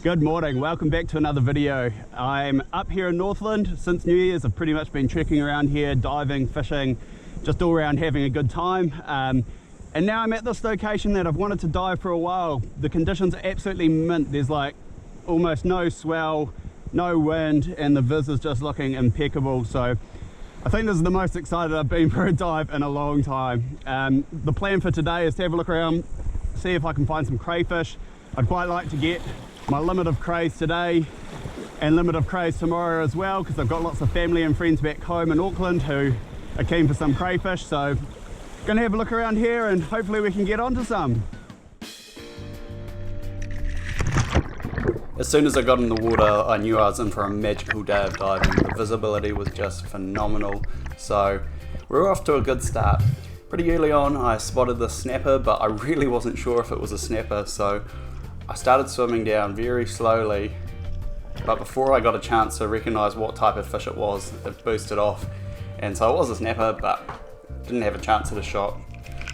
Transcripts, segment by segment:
Good morning, welcome back to another video. I'm up here in Northland since New Year's. I've pretty much been trekking around here, diving, fishing, just all around having a good time. And now I'm at this location that I've wanted to dive for a while. The conditions are absolutely mint. There's like almost no swell, no wind, and the viz is just looking impeccable. So I think this is the most excited I've been for a dive in a long time. The plan for today is to have a look around, see if I can find some crayfish. I'd quite like to get my limit of crays today and limit of crays tomorrow as well, because I've got lots of family and friends back home in Auckland who are keen for some crayfish. So gonna have a look around here and hopefully we can get onto some. As soon as I got in the water, I knew I was in for a magical day of diving. The visibility was just phenomenal, so we're off to a good start. Pretty early on I spotted the snapper, but I really wasn't sure if it was a snapper, so I started swimming down very slowly, but before I got a chance to recognise what type of fish it was, it boosted off, and so it was a snapper, but didn't have a chance at a shot.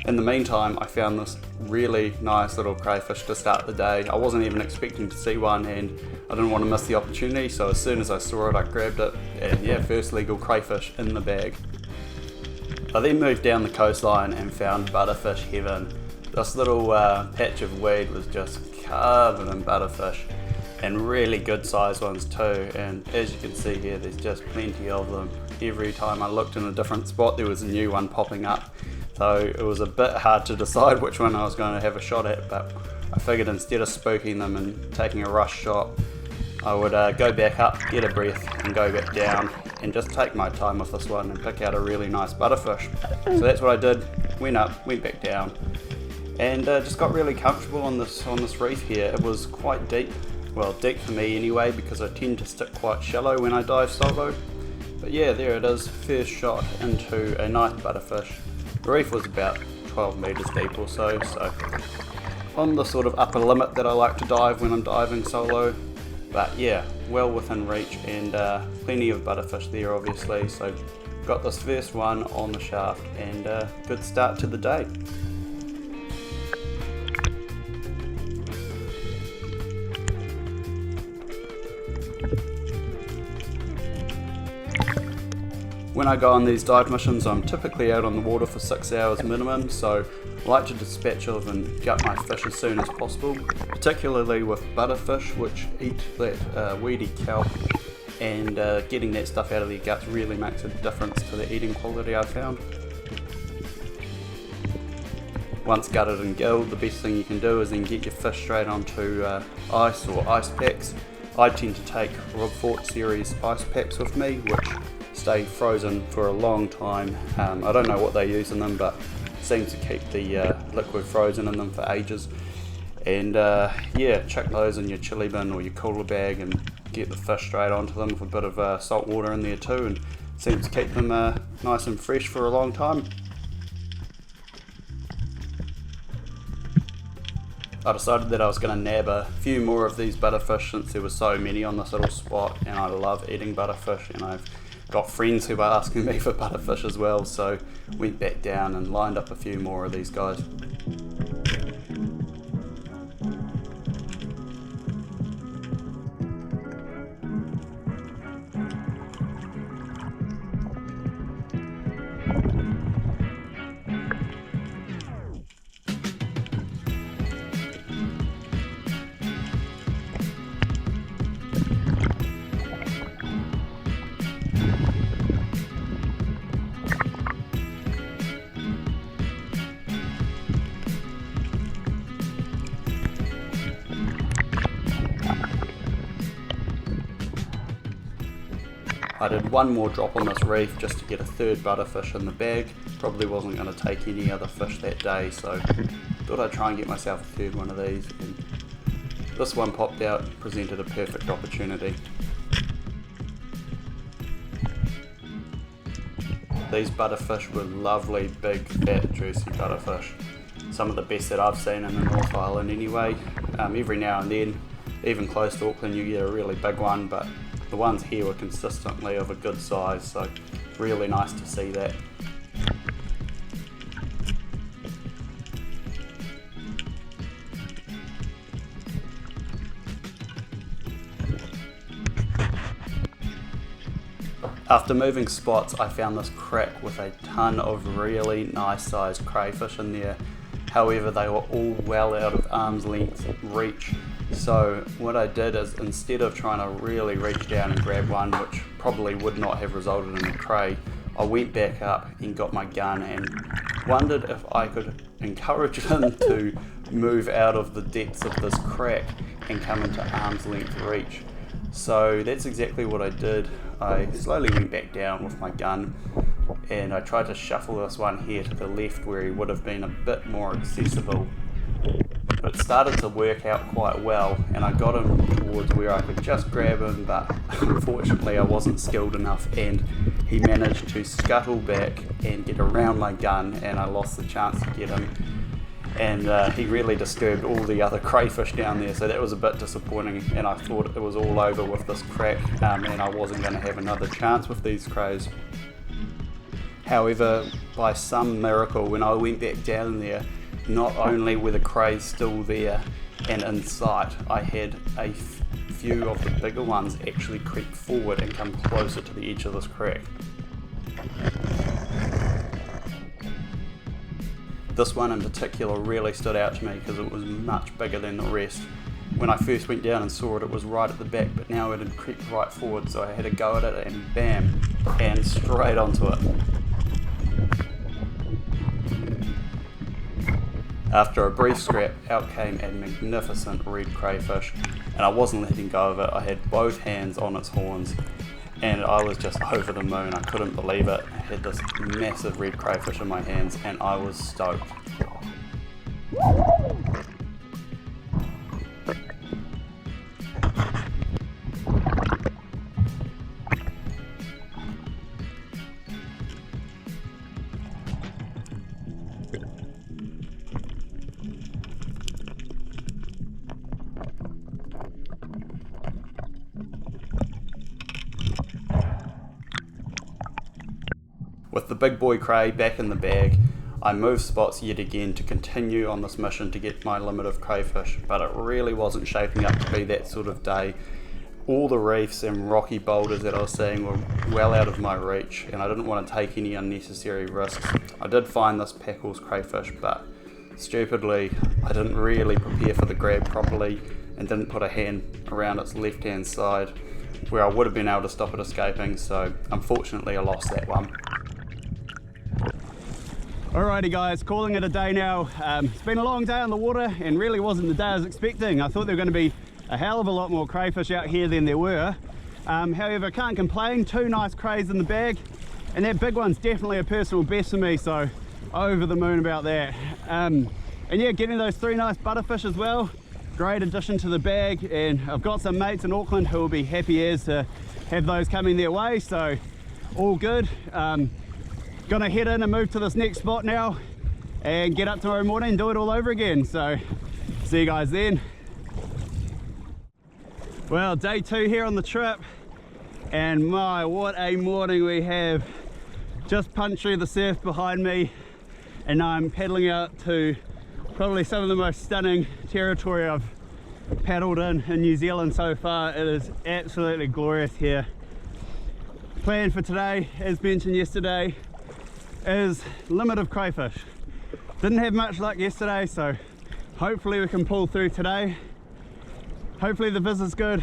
In the meantime, I found this really nice little crayfish to start the day. I wasn't even expecting to see one, and I didn't want to miss the opportunity, so as soon as I saw it I grabbed it, and yeah, first legal crayfish in the bag. I then moved down the coastline and found butterfish heaven. This little patch of weed was just covered in butterfish, and really good sized ones too, and as you can see here there's just plenty of them. Every time I looked in a different spot there was a new one popping up, so it was a bit hard to decide which one I was going to have a shot at, but I figured instead of spooking them and taking a rush shot, I would go back up, get a breath and go back down and just take my time with this one and pick out a really nice butterfish. So that's what I did, went up, went back down, and just got really comfortable on this reef here. It was quite deep, well deep for me anyway, because I tend to stick quite shallow when I dive solo. But yeah, there it is, first shot into a nice butterfish. The reef was about 12 metres deep or so, so on the sort of upper limit that I like to dive when I'm diving solo. But yeah, well within reach, and plenty of butterfish there obviously, so got this first one on the shaft, and good start to the day. When I go on these dive missions, I'm typically out on the water for 6 hours minimum, so I like to dispatch of and gut my fish as soon as possible, particularly with butterfish, which eat that weedy kelp, and getting that stuff out of their guts really makes a difference to the eating quality I found. Once gutted and gilled, the best thing you can do is then get your fish straight onto ice or ice packs. I tend to take Rob Fort series ice packs with me, which stay frozen for a long time. I don't know what they use in them, but it seems to keep the liquid frozen in them for ages. And yeah, chuck those in your chili bin or your cooler bag and get the fish straight onto them with a bit of salt water in there too, and it seems to keep them nice and fresh for a long time. I decided that I was going to nab a few more of these butterfish since there were so many on this little spot, and I love eating butterfish, and I've got friends who are asking me for butterfish as well, so went back down and lined up a few more of these guys. I did one more drop on this reef just to get a third butterfish in the bag. Probably wasn't going to take any other fish that day, so thought I'd try and get myself a third one of these, and this one popped out, presented a perfect opportunity. These butterfish were lovely, big, fat, juicy butterfish. Some of the best that I've seen in the North Island anyway. Every now and then, even close to Auckland, you get a really big one, but the ones here were consistently of a good size, so really nice to see that. After moving spots, I found this crack with a ton of really nice sized crayfish in there. However, they were all well out of arm's length reach. So what I did is, instead of trying to really reach down and grab one, which probably would not have resulted in a cray, I went back up and got my gun and wondered if I could encourage them to move out of the depths of this crack and come into arm's length reach. So that's exactly what I did. I slowly went back down with my gun and I tried to shuffle this one here to the left where he would have been a bit more accessible. It started to work out quite well and I got him towards where I could just grab him, but unfortunately I wasn't skilled enough and he managed to scuttle back and get around my gun and I lost the chance to get him. And he really disturbed all the other crayfish down there, so that was a bit disappointing, and I thought it was all over with this crack and I wasn't going to have another chance with these crays. However, by some miracle, when I went back down there, not only were the crays still there and in sight, I had a few of the bigger ones actually creep forward and come closer to the edge of this crack. This one in particular really stood out to me because it was much bigger than the rest. When I first went down and saw it, it was right at the back, but now it had creeped right forward, so I had a go at it and bam, and straight onto it. After a brief scrap, out came a magnificent red crayfish, and I wasn't letting go of it. I had both hands on its horns, and I was just over the moon. I couldn't believe it. I had this massive red crayfish in my hands, and I was stoked. With the big boy cray back in the bag, I moved spots yet again to continue on this mission to get my limit of crayfish, but it really wasn't shaping up to be that sort of day. All the reefs and rocky boulders that I was seeing were well out of my reach, and I didn't want to take any unnecessary risks. I did find this Packles crayfish, but stupidly I didn't really prepare for the grab properly and didn't put a hand around its left hand side where I would have been able to stop it escaping, so unfortunately I lost that one. Alrighty guys, calling it a day now. It's been a long day on the water and really wasn't the day I was expecting. I thought there were going to be a hell of a lot more crayfish out here than there were. However, can't complain, 2 nice crays in the bag, and that big one's definitely a personal best for me, so over the moon about that. And yeah, getting those 3 nice butterfish as well, great addition to the bag, and I've got some mates in Auckland who will be happy as to have those coming their way, so all good. Gonna head in and move to this next spot now and get up tomorrow morning and do it all over again, so see you guys then. Well, day 2 here on the trip, and my, what a morning we have. Just punched through the surf behind me and now I'm paddling out to probably some of the most stunning territory I've paddled in New Zealand so far. It is absolutely glorious here. Plan for today, as mentioned yesterday, is limit of crayfish. Didn't have much luck yesterday, so hopefully we can pull through today. Hopefully the viz is good.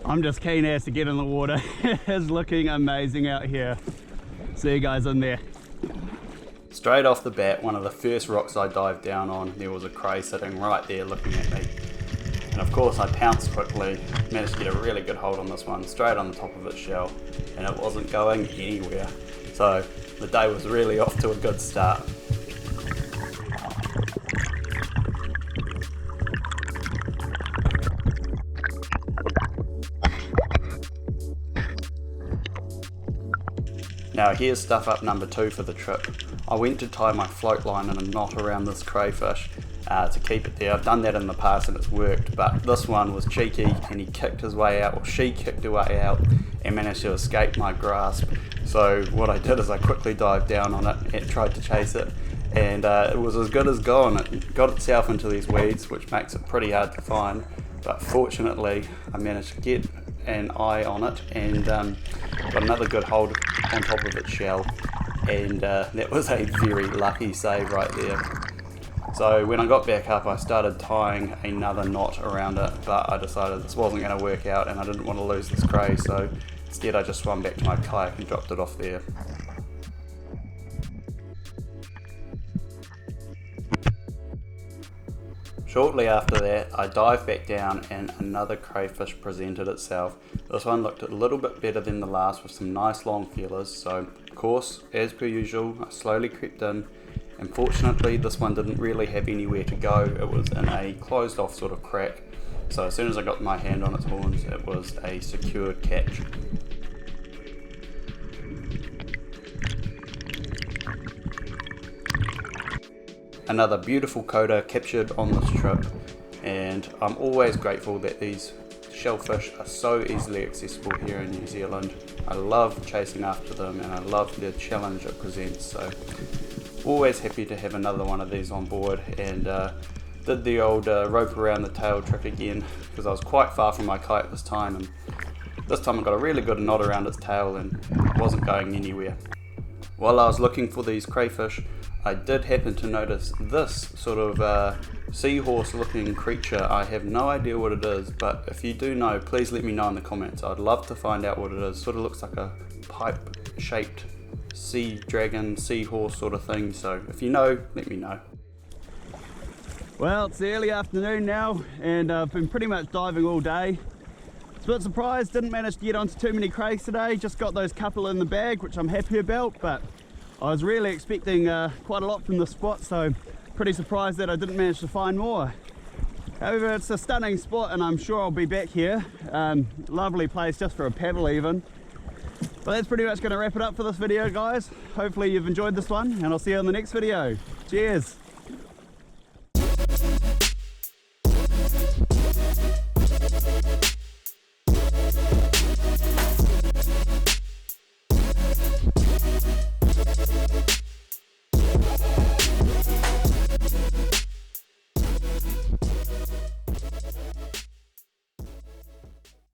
I'm just keen as to get in the water. It's looking amazing out here. See you guys in there. Straight off the bat, one of the first rocks I dived down on, there was a cray sitting right there looking at me. And of course I pounced quickly, managed to get a really good hold on this one, straight on the top of its shell, and it wasn't going anywhere. So the day was really off to a good start. Now here's stuff up number 2 for the trip. I went to tie my float line in a knot around this crayfish to keep it there. I've done that in the past and it's worked, but this one was cheeky and he kicked his way out, or she kicked her way out and managed to escape my grasp. So what I did is I quickly dived down on it and tried to chase it, and it was as good as gone. It got itself into these weeds, which makes it pretty hard to find, but fortunately I managed to get an eye on it and got another good hold on top of its shell, and that was a very lucky save right there. So when I got back up, I started tying another knot around it, but I decided this wasn't going to work out and I didn't want to lose this cray, so instead I just swam back to my kayak and dropped it off there. Shortly after that, I dived back down and another crayfish presented itself. This one looked a little bit better than the last with some nice long feelers, so of course, as per usual, I slowly crept in. And fortunately, this one didn't really have anywhere to go. It was in a closed off sort of crack, so as soon as I got my hand on its horns, it was a secured catch. Another beautiful coda captured on this trip, and I'm always grateful that these shellfish are so easily accessible here in New Zealand. I love chasing after them and I love the challenge it presents, so always happy to have another one of these on board. And did the old rope around the tail trick again, because I was quite far from my kite this time, and this time I got a really good knot around its tail and it wasn't going anywhere. While I was looking for these crayfish, I did happen to notice this sort of seahorse looking creature. I have no idea what it is, but if you do know, please let me know in the comments. I'd love to find out what it is. Sort of looks like a pipe shaped sea dragon, seahorse sort of thing, so if you know, let me know. Well, it's the early afternoon now, and I've been pretty much diving all day. It's a bit surprised, didn't manage to get onto too many crays today, just got those couple in the bag, which I'm happy about, but I was really expecting quite a lot from this spot, so pretty surprised that I didn't manage to find more. However, it's a stunning spot and I'm sure I'll be back here. Lovely place just for a paddle even. But that's pretty much going to wrap it up for this video, guys. Hopefully you've enjoyed this one, and I'll see you in the next video. Cheers!